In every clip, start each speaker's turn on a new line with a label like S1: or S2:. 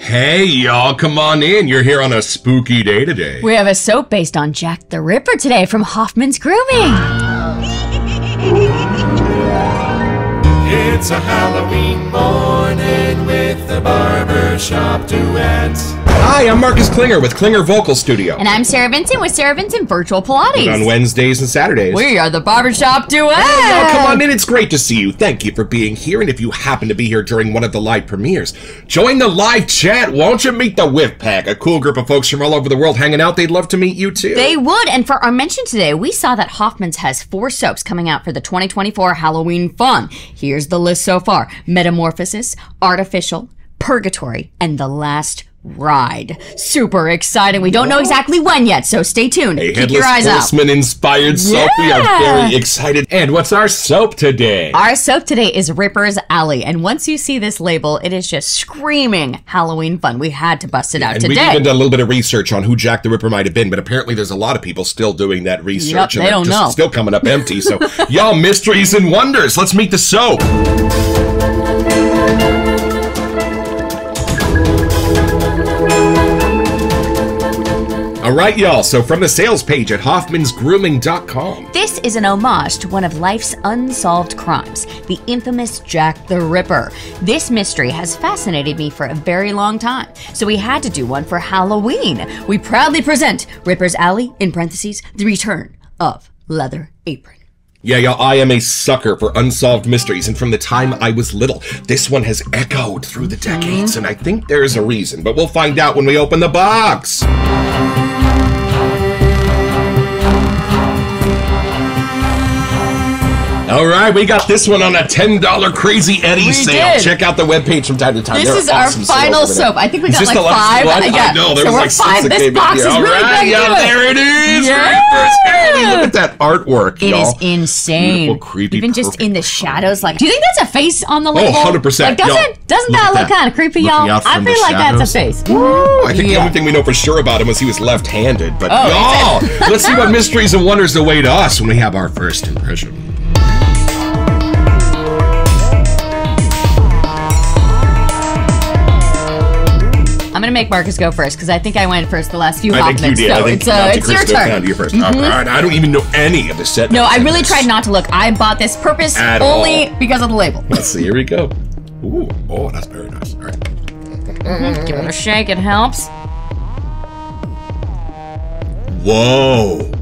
S1: Hey, y'all, come on in. You're here on a spooky day today.
S2: We have a soap based on Jack the Ripper today from Hoffman's Grooming.
S3: It's a Halloween morning with the Barbershop Duet.
S1: Hi, I'm Marcus Klinger with Klinger Vocal Studio.
S2: And I'm Sarah Vincent with Sarah Vincent Virtual Pilates.
S1: And on Wednesdays and Saturdays.
S2: We are the Barbershop Duet.
S1: Hey, y'all, come on in. It's great to see you. Thank you for being here. And if you happen to be here during one of the live premieres, join the live chat. Won't you meet the Whiff Pack? A cool group of folks from all over the world hanging out. They'd love to meet you, too.
S2: They would. And for our mention today, we saw that Hoffman's has 4 soaps coming out for the 2024 Halloween fun. Here's the list so far. Metamorphosis, Artificial, Purgatory, and The Last Ride. Super exciting. We don't know exactly when yet, so stay tuned. Keep your eyes out.
S1: Horseman-inspired soap. We are very excited. And what's our soap today?
S2: Our soap today is Ripper's Alley. And once you see this label, it is just screaming Halloween fun. We had to bust it out today.
S1: And we even did a little bit of research on who Jack the Ripper might have been, but apparently there's a lot of people still doing that research.
S2: Yep, they don't know.
S1: Still coming up empty. So, y'all, mysteries and wonders. Let's meet the soap. All right, y'all, so from the sales page at hoffmansgrooming.com.
S2: This is an homage to one of life's unsolved crimes, the infamous Jack the Ripper. This mystery has fascinated me for a very long time, so we had to do one for Halloween. We proudly present Ripper's Alley, in parentheses, the return of Leather Apron.
S1: Yeah, y'all, I am a sucker for unsolved mysteries, and from the time I was little, this one has echoed through the decades, and I think there's a reason, but we'll find out when we open the box. All right, we got this one on a $10 Crazy Eddie sale. Check out the webpage from time to time.
S2: This is our final soap. I think we got like 5.
S1: Yeah. I know, there was like 6 that came in here. All right, yeah, there it is. Ripper's Alley. Look at that artwork, y'all.
S2: It is insane.
S1: Beautiful, creepy,
S2: even just in the shadows. Like, do you think that's a face on the label?
S1: Oh, 100%.
S2: Like, doesn't that look kind of creepy, y'all? I feel like that's a face.
S1: I think the only thing we know for sure about him was he was left-handed. But y'all, let's see what mysteries and wonders await us when we have our first impression.
S2: I'm going to make Marcus go first, because I think I went first the last few Hoffmans.
S1: I think you did.
S2: So it's your turn.
S1: You first. All right, I don't even know any of the set.
S2: No, I really tried not to look. I bought this purpose only because of the label.
S1: Let's see. Here we go. Ooh, oh, that's very nice. All right.
S2: Give it a shake. It helps.
S1: Whoa.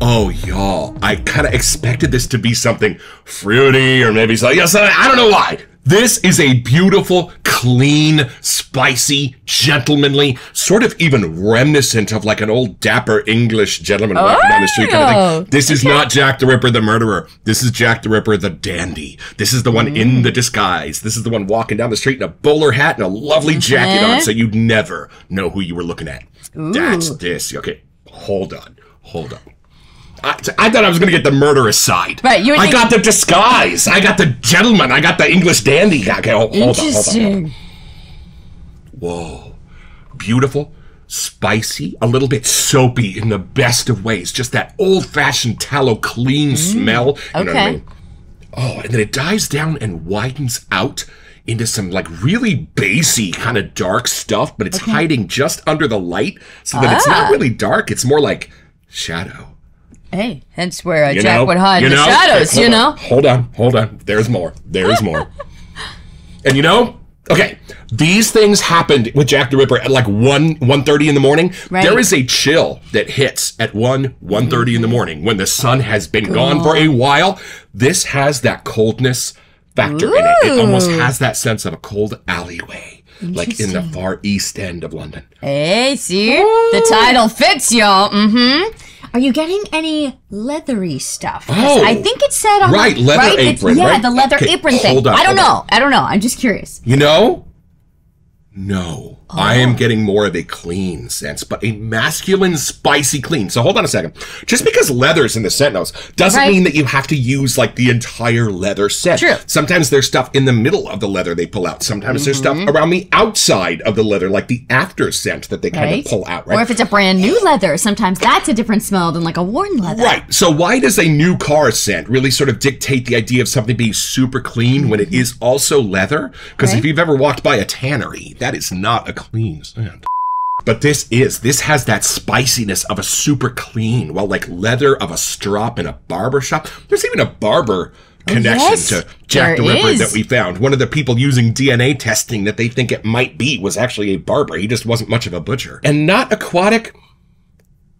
S1: Oh, y'all. I kind of expected this to be something fruity or maybe something. I don't know why. This is a beautiful, clean, spicy, gentlemanly, sort of even reminiscent of like an old dapper English gentleman walking down the street kind of thing. This is not Jack the Ripper the murderer. This is Jack the Ripper the dandy. This is the one in the disguise. This is the one walking down the street in a bowler hat and a lovely jacket on, so you'd never know who you were looking at. That's this. Okay, hold on. I thought I was going to get the murderous side.
S2: Right,
S1: I got the disguise. I got the gentleman. I got the English dandy guy. Okay, hold on. Whoa. Beautiful, spicy, a little bit soapy in the best of ways. Just that old-fashioned tallow clean smell. You know what I mean? Oh, and then it dies down and widens out into some like really bassy kind of dark stuff, but it's hiding just under the light so that it's not really dark. It's more like shadow.
S2: Hey, hence where Jack would hide in the shadows,
S1: Hold on. There's more. And okay, these things happened with Jack the Ripper at like 1:30 in the morning. Right. There is a chill that hits at 1:30 in the morning when the sun has been gone for a while. This has that coldness factor in it. It almost has that sense of a cold alleyway, like in the far east end of London.
S2: Hey, see? The title fits, y'all. Are you getting any leathery stuff?
S1: Oh,
S2: I think it said on
S1: leather apron.
S2: The leather apron thing.
S1: Hold on,
S2: I don't know. I'm just curious.
S1: No. I am getting more of a clean sense, but a masculine, spicy clean. So hold on a second. Just because leather's in the scent notes doesn't mean that you have to use like the entire leather scent.
S2: True.
S1: Sometimes there's stuff in the middle of the leather they pull out. Sometimes there's stuff around the outside of the leather, like the after scent that they kind of pull out, right?
S2: Or if it's a brand new leather, sometimes that's a different smell than like a worn leather.
S1: Right. So why does a new car scent really sort of dictate the idea of something being super clean when it is also leather? Because if you've ever walked by a tannery, that is not a clean scent. But this has that spiciness of a super clean, well, like leather of a strop in a barbershop. There's even a barber connection to Jack the Ripper that we found. One of the people using DNA testing that they think it might be was actually a barber. He just wasn't much of a butcher. And not aquatic,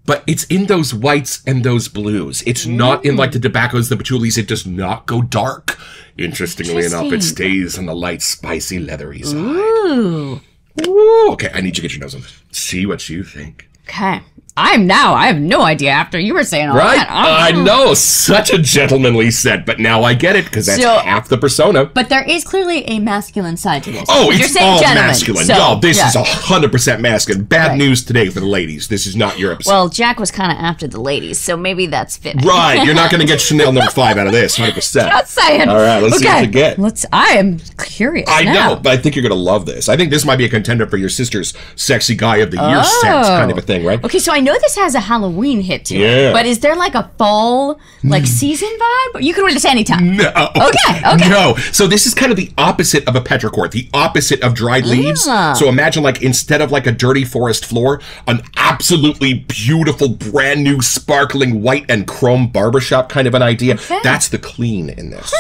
S1: but it's in those whites and those blues. It's not in like the tobaccos, the patchoulis. It does not go dark. Interestingly enough, it stays on the light, spicy, leathery side. Ooh. Ooh. Okay, I need you to get your nose on this. See what you think.
S2: Okay. I have no idea after you were saying all that.
S1: I know, such a gentlemanly scent, but now I get it because that's half the persona.
S2: But there is clearly a masculine side to this.
S1: Oh, it's all masculine. So, this is 100% masculine. Bad news today for the ladies. This is not your episode.
S2: Well, Jack was kind of after the ladies, so maybe that's fitting.
S1: Right, you're not going to get Chanel number 5 out of this, 100%.
S2: Just saying.
S1: All right, let's see what you get.
S2: I am curious
S1: I know, but I think you're going to love this. I think this might be a contender for your sister's sexy guy of the year scent kind of a thing, right?
S2: Okay, so I know this has a Halloween hit to it, but is there like a fall season vibe? You can wear this anytime.
S1: No.
S2: Okay.
S1: No. So this is kind of the opposite of a petrichor, the opposite of dried leaves. So imagine like instead of like a dirty forest floor, an absolutely beautiful, brand new, sparkling white and chrome barbershop kind of an idea. Okay. That's the clean in this.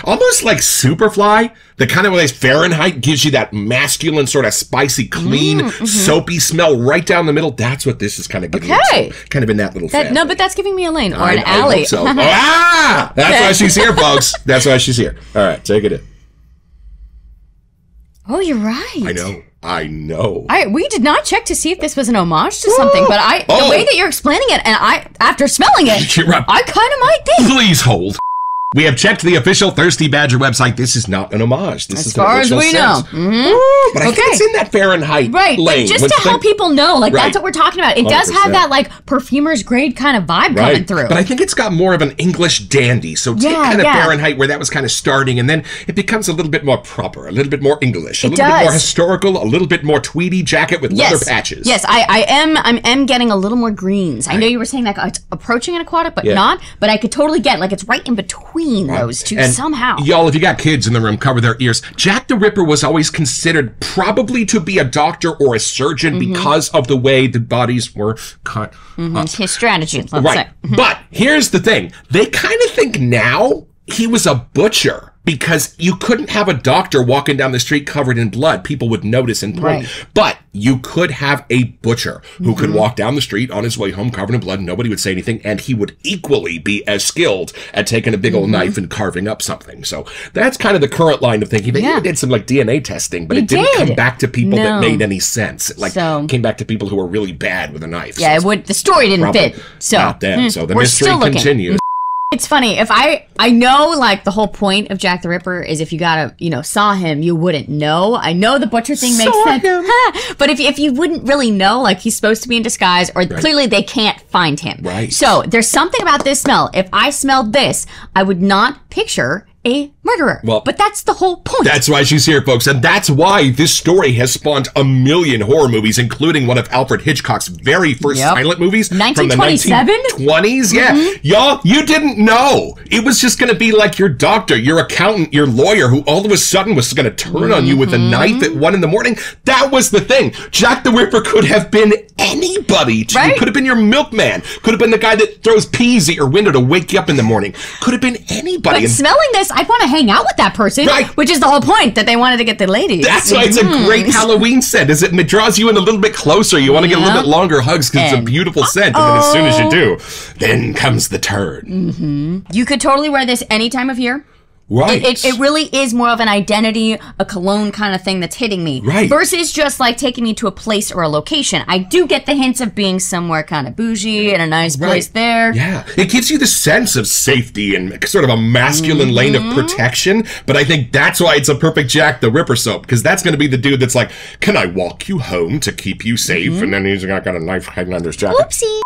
S1: Almost like Superfly, the kind of way Fahrenheit gives you that masculine sort of spicy, clean, soapy smell right down the middle. That's what this is kind of giving you. So kind of in that little family.
S2: No, but that's giving me a lane or an alley.
S1: I hope so. That's why she's here, folks. That's why she's here. All right, take it in.
S2: Oh, you're right.
S1: I know.
S2: We did not check to see if this was an homage to something, but the way that you're explaining it, and after smelling it, I kind of might think.
S1: Please hold. We have checked the official Thirsty Badger website. This is not an homage. This is an original
S2: as far as we know.
S1: Ooh, but I think it's in that Fahrenheit lane.
S2: But just to help people know, that's what we're talking about. It does have that perfumer's grade kind of vibe coming through.
S1: But I think it's got more of an English dandy. So take kind of Fahrenheit where that was kind of starting, and then it becomes a little bit more proper, a little bit more English, a little bit more historical, a little bit more tweedy jacket with leather patches.
S2: Yes, I am getting a little more greens. I know you were saying that it's approaching an aquatic, but not. But I could totally get it's right in between those two somehow.
S1: Y'all, if you got kids in the room, cover their ears. Jack the Ripper was always considered probably to be a doctor or a surgeon because of the way the bodies were cut up.
S2: His strategy, let's say.
S1: But here's the thing. They kind of think now he was a butcher. Because you couldn't have a doctor walking down the street covered in blood. People would notice and point. But you could have a butcher who could walk down the street on his way home covered in blood. Nobody would say anything. And he would equally be as skilled at taking a big old knife and carving up something. So that's kind of the current line of thinking. They did some DNA testing, but it didn't come back to people that made any sense. It came back to people who were really bad with a knife.
S2: Yeah, so the story didn't fit. So
S1: not them. So the mystery continues.
S2: It's funny, if I know the whole point of Jack the Ripper is if you saw him, you wouldn't know. I know the butcher thing makes sense. But if you wouldn't really know, he's supposed to be in disguise, or clearly they can't find him.
S1: Right.
S2: So there's something about this smell. If I smelled this, I would not picture a murderer.
S1: Well,
S2: but that's the whole point.
S1: That's why she's here, folks. And that's why this story has spawned a million horror movies, including one of Alfred Hitchcock's very first silent movies.
S2: 1927?
S1: From the 1920s? Yeah. Y'all, you didn't know. It was just going to be like your doctor, your accountant, your lawyer, who all of a sudden was going to turn on you with a knife at 1 a.m. That was the thing. Jack the Ripper could have been anybody. Right? Could have been your milkman. Could have been the guy that throws peas at your window to wake you up in the morning. Could have been anybody.
S2: But smelling this, I want to hang out with that person, which is the whole point, that they wanted to get the ladies.
S1: That's why it's a great Halloween scent. It draws you in a little bit closer. You want to get a little bit longer hugs because it's a beautiful scent. And then as soon as you do, then comes the turn.
S2: You could totally wear this any time of year.
S1: Right.
S2: It really is more of an identity, a cologne kind of thing that's hitting me.
S1: Right.
S2: Versus just taking me to a place or a location. I do get the hints of being somewhere kind of bougie and a nice place there.
S1: Yeah. It gives you the sense of safety and sort of a masculine lane of protection. But I think that's why it's a perfect Jack the Ripper soap. Because that's going to be the dude that's like, can I walk you home to keep you safe? And then he's got a knife hanging under his jacket.
S2: Oopsie.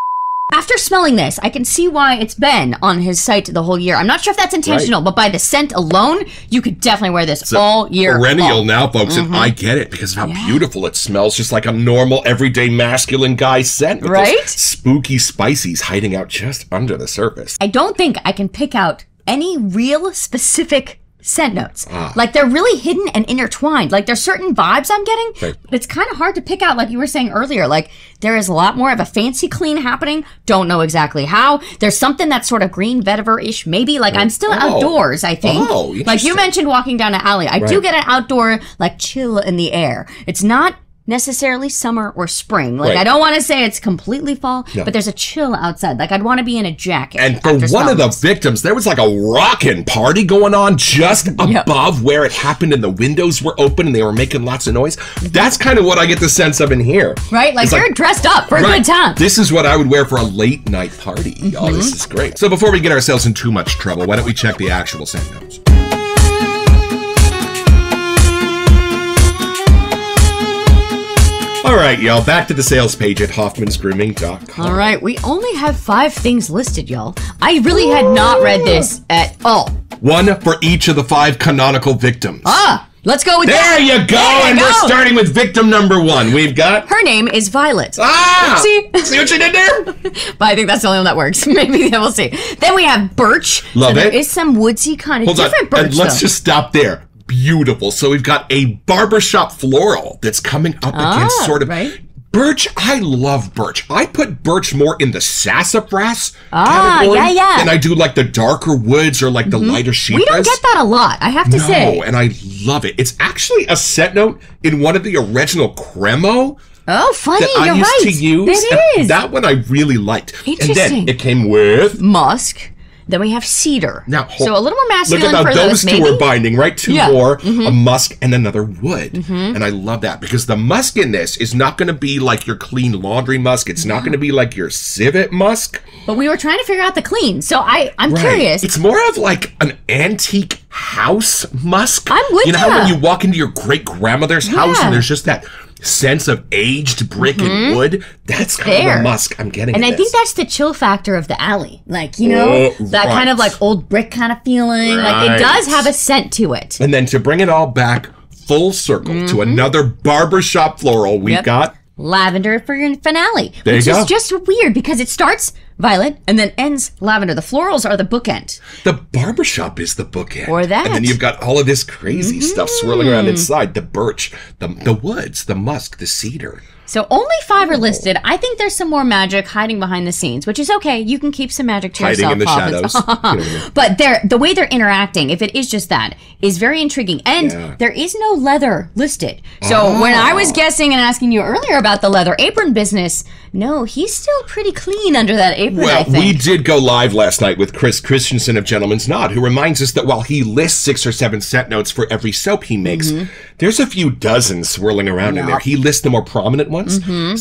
S2: After smelling this, I can see why it's been on his site the whole year. I'm not sure if that's intentional, but by the scent alone, you could definitely wear this all year
S1: perennial now, folks, and I get it because of how beautiful it smells, just like a normal, everyday masculine guy scent. With those spooky spices hiding out just under the surface.
S2: I don't think I can pick out any real specific scent notes. Like, they're really hidden and intertwined. Like, there's certain vibes I'm getting, but it's kind of hard to pick out, like you were saying earlier. Like, there is a lot more of a fancy clean happening. Don't know exactly how. There's something that's sort of green vetiver-ish, maybe. Like, I'm still outdoors, I think. Like, you mentioned walking down an alley. I do get an outdoor, like, chill in the air. It's not necessarily summer or spring. Like, I don't want to say it's completely fall, but there's a chill outside. Like, I'd want to be in a jacket.
S1: And for one of the victims, there was like a rockin' party going on just above where it happened, and the windows were open and they were making lots of noise. That's kind of what I get the sense of in here.
S2: Right? Like, they're dressed up for a good time.
S1: This is what I would wear for a late night party. Oh, this is great. So before we get ourselves in too much trouble, why don't we check the actual scent notes? All right, y'all, back to the sales page at hoffmansgrooming.com.
S2: All right, we only have 5 things listed, y'all. I really had not read this at all.
S1: One for each of the 5 canonical victims.
S2: Let's go with
S1: that. There you go, and we're starting with victim number 1. We've got...
S2: Her name is Violet.
S1: See what you did there?
S2: But I think that's the only one that works. Maybe we'll see. Then we have Birch.
S1: Love it.
S2: There is some woodsy kind of different Birch,
S1: and let's just stop there. Beautiful. So we've got a barbershop floral that's coming up against sort of birch. I love birch. I put birch more in the sassafras category than I do like the darker woods or like the lighter sheepres.
S2: We don't get that a lot, I have to say.
S1: And I love it. It's actually a scent note in one of the original Cremo.
S2: Oh, funny.
S1: That I used to use.
S2: It is.
S1: That one I really liked.
S2: Interesting.
S1: And then it came with
S2: musk. Then we have cedar.
S1: Now,
S2: so a little more masculine
S1: look at
S2: for
S1: those
S2: maybe?
S1: Two are binding, right? 2 more, a musk and another wood. And I love that because the musk in this is not going to be like your clean laundry musk. It's not going to be like your civet musk.
S2: But we were trying to figure out the clean. So I'm curious.
S1: It's more of like an antique house musk.
S2: I'm with you.
S1: You know how when you walk into your great-grandmother's house and there's just that sense of aged brick and wood? That's kind of a musk I'm getting.
S2: And I think that's the chill factor of the alley. Like, you know, that kind of like old brick kind of feeling. Like, it does have a scent to it.
S1: And then to bring it all back full circle to another barbershop floral, we've got
S2: lavender for your finale.
S1: There you go.
S2: Which is just weird because it starts violet and then ends lavender. The florals are the bookend.
S1: The barbershop is the bookend.
S2: Or that.
S1: And then you've got all of this crazy stuff swirling around inside. The birch, the woods, the musk, the cedar.
S2: So only 5 are listed. I think there's some more magic hiding behind the scenes, which is okay. You can keep some magic to yourself.
S1: Hiding in the shadows.
S2: But the way they're interacting, if it is just that, is very intriguing. And there is no leather listed. So when I was guessing and asking you earlier about the leather apron business, no, he's still pretty clean under that apron, I think.
S1: We did go live last night with Chris Christensen of Gentleman's Nod, who reminds us that while he lists 6 or 7 scent notes for every soap he makes, there's a few dozen swirling around in there. He lists the more prominent ones.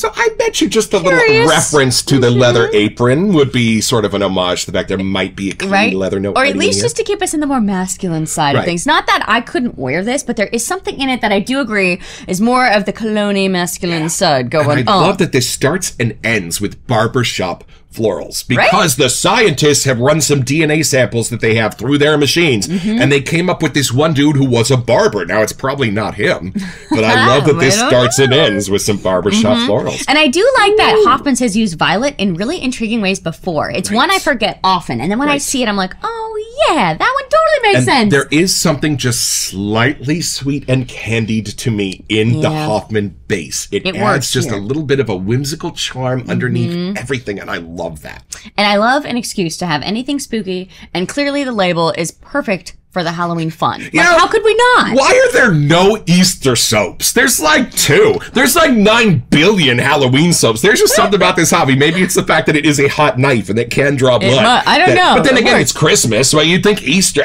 S1: So I bet you just a little reference to the leather apron would be sort of an homage to the fact there might be a clean leather note.
S2: Or at least just to keep us in the more masculine side of things. Not that I couldn't wear this, but there is something in it that I do agree is more of the cologne masculine side going on.
S1: I love that this starts and ends with barbershop florals because the scientists have run some DNA samples that they have through their machines and they came up with this one dude who was a barber. Now it's probably not him, but I love that this starts and ends with some barbershop florals.
S2: And I do like that Hoffman's has used violet in really intriguing ways before. It's one I forget often, and then when I see it I'm like, oh yeah, that one totally makes sense.
S1: There is something just slightly sweet and candied to me in the Hoffman base. It adds
S2: works
S1: just a little bit of a whimsical charm underneath everything, and I love that.
S2: And I love an excuse to have anything spooky, and clearly the label is perfect for the Halloween fun. Like, how could we not?
S1: Why are there no Easter soaps? There's like 2. There's like 9 billion Halloween soaps. There's just something about this hobby. Maybe it's the fact that it is a hot knife and it can draw blood.
S2: I don't know.
S1: But then again, it's Christmas, so you'd think Easter.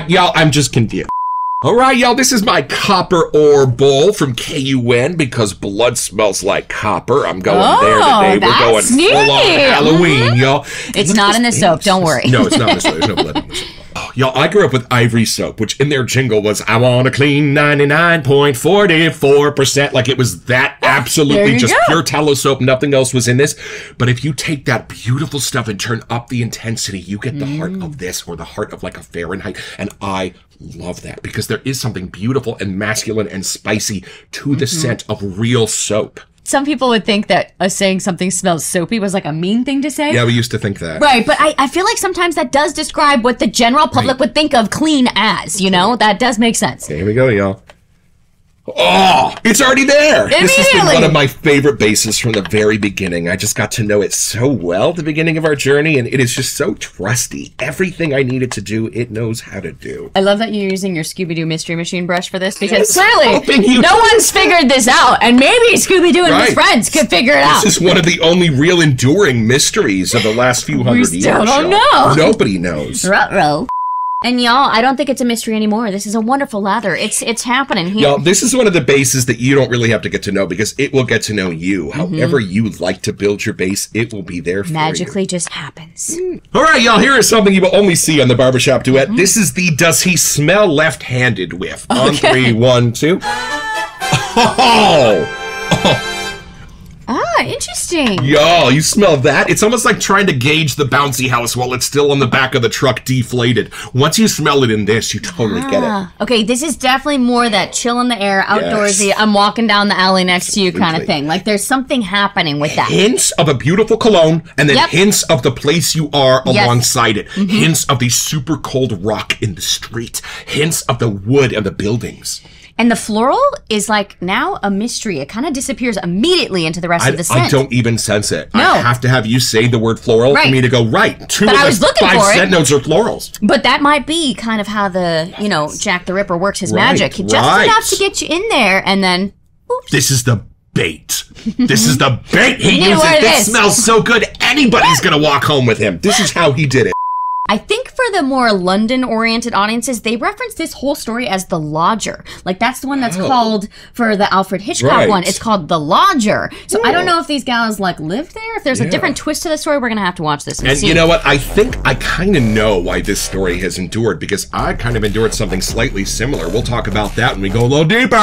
S1: Y'all, I'm just confused. All right, y'all, this is my copper ore bowl from KUN because blood smells like copper. I'm going there today. We're going full on Halloween, y'all.
S2: It's not in the soap, don't worry.
S1: No, it's not in the soap. There's no blood in the soap. Oh, y'all, I grew up with Ivory soap, which in their jingle was, I want a clean 99.44%. Like it was that absolutely just pure tallow soap. Nothing else was in this. But if you take that beautiful stuff and turn up the intensity, you get the heart of this or the heart of like a Fahrenheit. And I love that because there is something beautiful and masculine and spicy to the scent of real soap.
S2: some people would think that us saying something smells soapy was like a mean thing to say.
S1: Yeah, we used to think that.
S2: Right, but I feel like sometimes that does describe what the general public would think of clean as, you know? That does make sense.
S1: Here we go, y'all. Oh, it's already there. This has been one of my favorite bases from the very beginning. I just got to know it so well at the beginning of our journey, and it is just so trusty. Everything I needed to do, it knows how to do.
S2: I love that you're using your Scooby-Doo Mystery Machine brush for this, because clearly no one's figured this out, and maybe Scooby-Doo and his friends could figure it out.
S1: This is one of the only real enduring mysteries of the last few hundred years.
S2: We still don't know.
S1: Nobody knows.
S2: Ruh-roh. And y'all, I don't think it's a mystery anymore. This is a wonderful lather. It's happening here.
S1: Y'all, this is one of the bases that you don't really have to get to know because it will get to know you. However you like to build your base, it will be there for you.
S2: Magically just happens.
S1: All right, y'all, here is something you will only see on the Barbershop Duet. This is the Does He Smell Left-Handed with. On 3, 1, 2. Oh!
S2: Ah, interesting.
S1: Y'all, you smell that? It's almost like trying to gauge the bouncy house while it's still on the back of the truck deflated. Once you smell it in this, you totally get it.
S2: Okay, this is definitely more that chill in the air, outdoorsy, I'm walking down the alley next to you kind of thing. Like there's something happening with that.
S1: Hints of a beautiful cologne, and then hints of the place you are alongside it. Hints of the super cold rock in the street. Hints of the wood and the buildings.
S2: And the floral is like now a mystery. It kind of disappears immediately into the rest of the scent.
S1: I don't even sense it.
S2: No.
S1: I have to have you say the word floral for me to go, right. 2
S2: but
S1: of
S2: I was
S1: the
S2: looking
S1: 5
S2: for
S1: scent notes are florals.
S2: But that might be kind of how the, Jack the Ripper works his magic. Just enough to get you in there and then, oops.
S1: This is the bait. This is the bait he uses.
S2: This
S1: smells so good, anybody's going to walk home with him. This is how he did it.
S2: I think for the more London-oriented audiences, they reference this whole story as The Lodger. Like, that's the one that's called, for the Alfred Hitchcock one, it's called The Lodger. So I don't know if these gals, lived there. If there's a different twist to the story, we're going to have to watch this and see.
S1: You know what? I think I kind of know why this story has endured, because I kind of endured something slightly similar. We'll talk about that when we go a little deeper.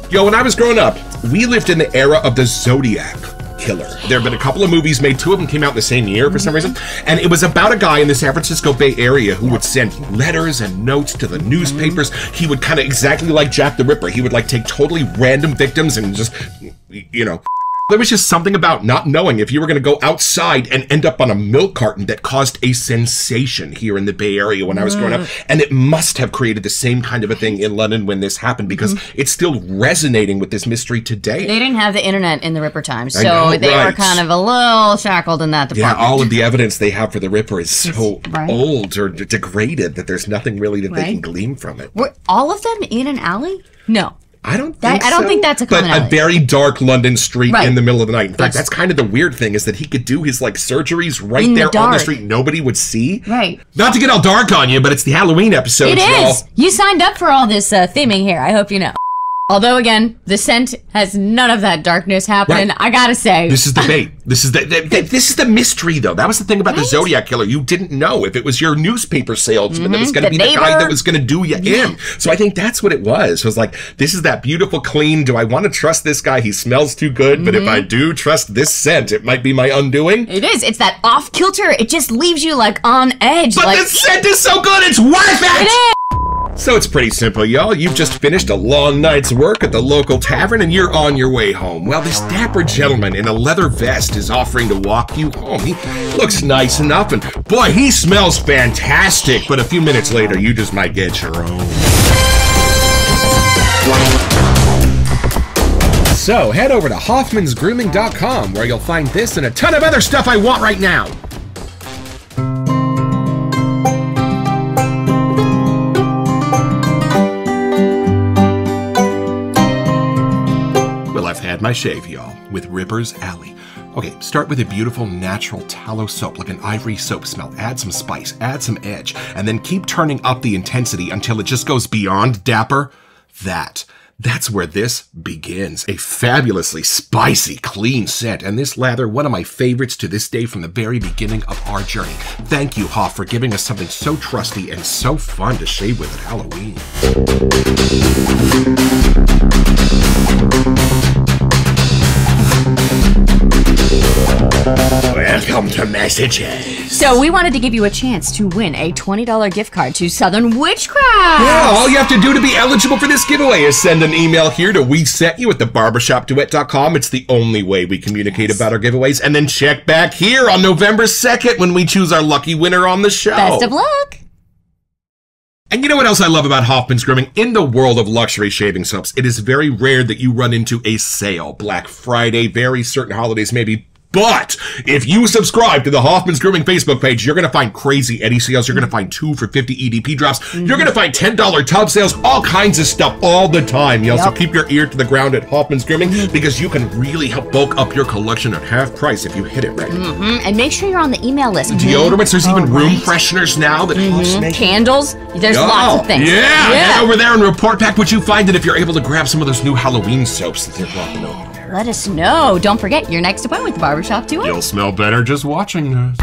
S1: Yo, when I was growing up, we lived in the era of the Zodiac Killer. There have been a couple of movies made. 2 of them came out in the same year for some reason. And it was about a guy in the San Francisco Bay Area who would send letters and notes to the newspapers. He would kind of exactly like Jack the Ripper. He would take totally random victims and just, There was just something about not knowing if you were going to go outside and end up on a milk carton that caused a sensation here in the Bay Area when I was growing up. And it must have created the same kind of a thing in London when this happened, because it's still resonating with this mystery today.
S2: They didn't have the internet in the Ripper times, so they were kind of a little shackled in that department.
S1: Yeah, all of the evidence they have for the Ripper is so old or degraded that there's nothing really that they can glean from it.
S2: Were all of them in an alley? No.
S1: I don't think so.
S2: I don't think that's a common alley.
S1: But a very dark London street in the middle of the night. In fact, that's kind of the weird thing, is that he could do his surgeries right there on the street. Nobody would see.
S2: Right.
S1: Not to get all dark on you, but it's the Halloween episode.
S2: It is. You signed up for all this theming here. I hope you know. Although, again, the scent has none of that darkness happening. I gotta say,
S1: this is the bait. This is this is the mystery, though. That was the thing about the Zodiac Killer. You didn't know if it was your newspaper salesman that was going to be the guy that was going to do you in. So I think that's what it was. It was this is that beautiful, clean. Do I want to trust this guy? He smells too good. But if I do trust this scent, it might be my undoing.
S2: It is. It's that off kilter. It just leaves you on edge.
S1: But the scent is so good. It's worth it. It is. So it's pretty simple, y'all. You've just finished a long night's work at the local tavern and you're on your way home. Well, this dapper gentleman in a leather vest is offering to walk you home. He looks nice enough, and boy, he smells fantastic. But a few minutes later, you just might get your own. So head over to hoffmansgrooming.com where you'll find this and a ton of other stuff I want right now. Had my shave, y'all, with Ripper's Alley. Okay, start with a beautiful natural tallow soap, like an ivory soap smell. Add some spice, add some edge, and then keep turning up the intensity until it just goes beyond dapper. That's where this begins. A fabulously spicy, clean scent, and this lather, one of my favorites to this day from the very beginning of our journey. Thank you, Hoff, for giving us something so trusty and so fun to shave with at Halloween. Well, Welcome to Messages.
S2: So we wanted to give you a chance to win a $20 gift card to Southern Witchcraft.
S1: Yeah, all you have to do to be eligible for this giveaway is send an email here to WeSentYou@theBarbershopDuet.com. It's the only way we communicate about our giveaways. And then check back here on November 2nd when we choose our lucky winner on the show.
S2: Best of luck.
S1: And you know what else I love about Hoffman's Grooming? In the world of luxury shaving soaps, it is very rare that you run into a sale. Black Friday, very certain holidays maybe. But if you subscribe to the Hoffman's Grooming Facebook page, you're going to find crazy Eddie sales. You're going to find 2 for $50 EDP drops. You're going to find $10 tub sales, all kinds of stuff all the time. You also keep your ear to the ground at Hoffman's Grooming because you can really help bulk up your collection at half price if you hit it right.
S2: And make sure you're on the email list.
S1: Deodorants, there's even room fresheners now that
S2: Candles, there's lots of things.
S1: Yeah, head over there and report back what you find, and if you're able to grab some of those new Halloween soaps that they're dropping over there.
S2: Let us know. Don't forget your next appointment with the Barbershop Duet.
S1: You'll smell better just watching this.